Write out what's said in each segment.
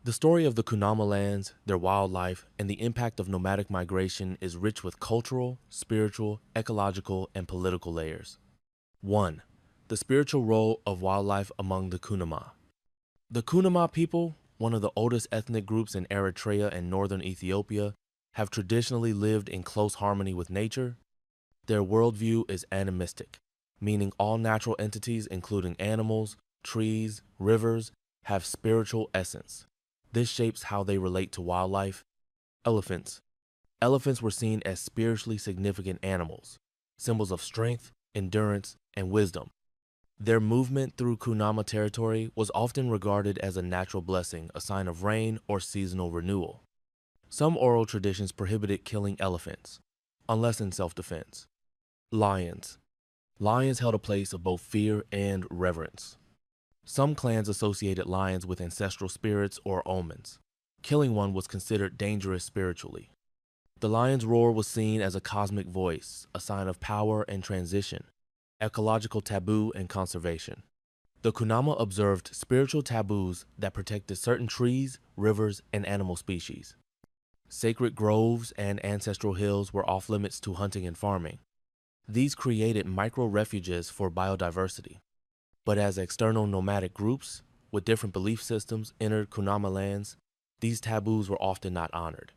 The story of the Kunama lands, their wildlife, and the impact of nomadic migration is rich with cultural, spiritual, ecological, and political layers. 1. The spiritual role of wildlife among the Kunama. The Kunama people, one of the oldest ethnic groups in Eritrea and northern Ethiopia, have traditionally lived in close harmony with nature. Their worldview is animistic, meaning all natural entities, including animals, trees, rivers, have spiritual essence. This shapes how they relate to wildlife. Elephants. Elephants were seen as spiritually significant animals, symbols of strength, endurance, and wisdom. Their movement through Kunama territory was often regarded as a natural blessing, a sign of rain or seasonal renewal. Some oral traditions prohibited killing elephants, unless in self-defense. Lions. Lions held a place of both fear and reverence. Some clans associated lions with ancestral spirits or omens. Killing one was considered dangerous spiritually. The lion's roar was seen as a cosmic voice, a sign of power and transition, ecological taboo and conservation. The Kunama observed spiritual taboos that protected certain trees, rivers, and animal species. Sacred groves and ancestral hills were off limits to hunting and farming. These created micro-refuges for biodiversity. But as external nomadic groups with different belief systems entered Kunama lands, these taboos were often not honored.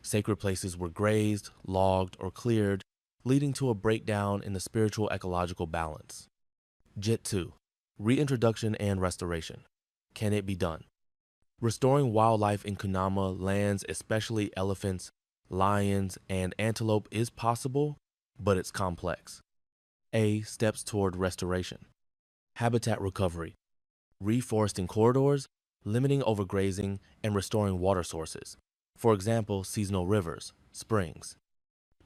Sacred places were grazed, logged, or cleared, leading to a breakdown in the spiritual ecological balance. Jet 2. Reintroduction and restoration. Can it be done? Restoring wildlife in Kunama lands, especially elephants, lions, and antelope, is possible, but it's complex. A. Steps toward restoration. Habitat recovery. Reforesting corridors, limiting overgrazing, and restoring water sources. For example, seasonal rivers, springs.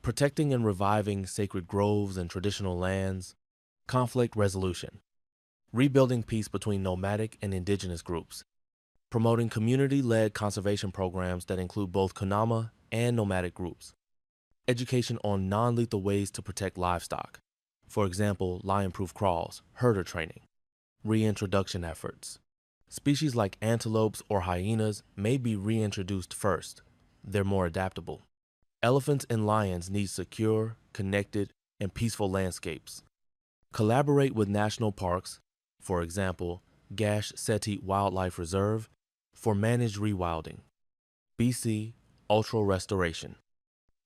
Protecting and reviving sacred groves and traditional lands. Conflict resolution. Rebuilding peace between nomadic and indigenous groups. Promoting community-led conservation programs that include both Kunama and nomadic groups. Education on non-lethal ways to protect livestock. For example, lion-proof crawls, herder training. Reintroduction efforts. Species like antelopes or hyenas may be reintroduced first. They're more adaptable. Elephants and lions need secure, connected, and peaceful landscapes. Collaborate with national parks, for example, Gashti Wildlife Reserve, for managed rewilding. BC, ultra restoration.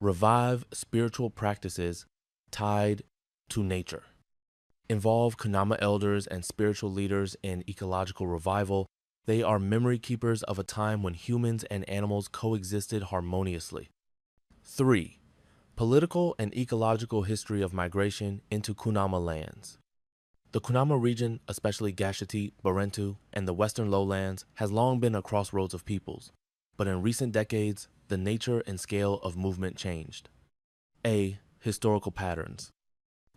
Revive spiritual practices tied to nature. Involve Kunama elders and spiritual leaders in ecological revival. They are memory keepers of a time when humans and animals coexisted harmoniously. 3. Political and ecological history of migration into Kunama lands. The Kunama region, especially Gashti Barentu and the western lowlands, has long been a crossroads of peoples, but in recent decades, the nature and scale of movement changed. A. Historical patterns.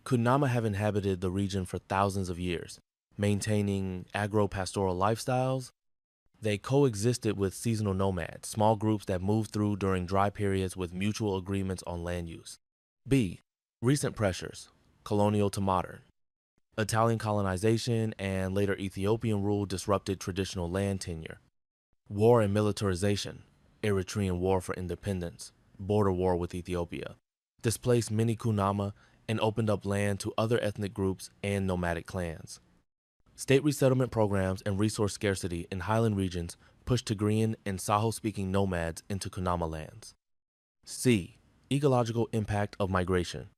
Kunama have inhabited the region for thousands of years, maintaining agro-pastoral lifestyles. They coexisted with seasonal nomads, small groups that moved through during dry periods with mutual agreements on land use. B. Recent pressures, colonial to modern. Italian colonization and later Ethiopian rule disrupted traditional land tenure. War and militarization, Eritrean War for independence, border war with Ethiopia, displaced many Kunama and opened up land to other ethnic groups and nomadic clans. State resettlement programs and resource scarcity in highland regions pushed Tigrian and Saho-speaking nomads into Kunama lands. C. Ecological impact of migration.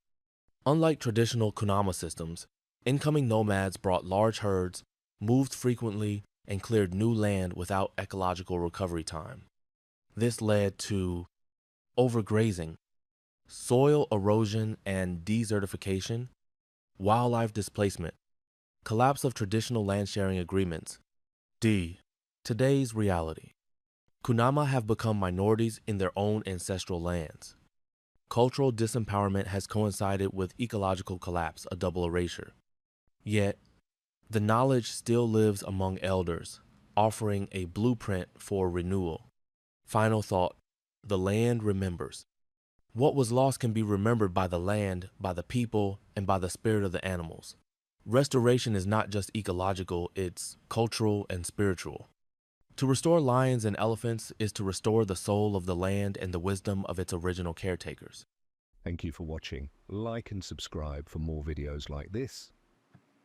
Unlike traditional Kunama systems, incoming nomads brought large herds, moved frequently, and cleared new land without ecological recovery time. This led to overgrazing, soil erosion and desertification, wildlife displacement, collapse of traditional land sharing agreements. D. Today's reality. Kunama have become minorities in their own ancestral lands. Cultural disempowerment has coincided with ecological collapse, a double erasure. Yet, the knowledge still lives among elders, offering a blueprint for renewal. Final thought, the land remembers. What was lost can be remembered by the land, by the people, and by the spirit of the animals. Restoration is not just ecological, it's cultural and spiritual. To restore lions and elephants is to restore the soul of the land and the wisdom of its original caretakers. Thank you for watching. Like and subscribe for more videos like this.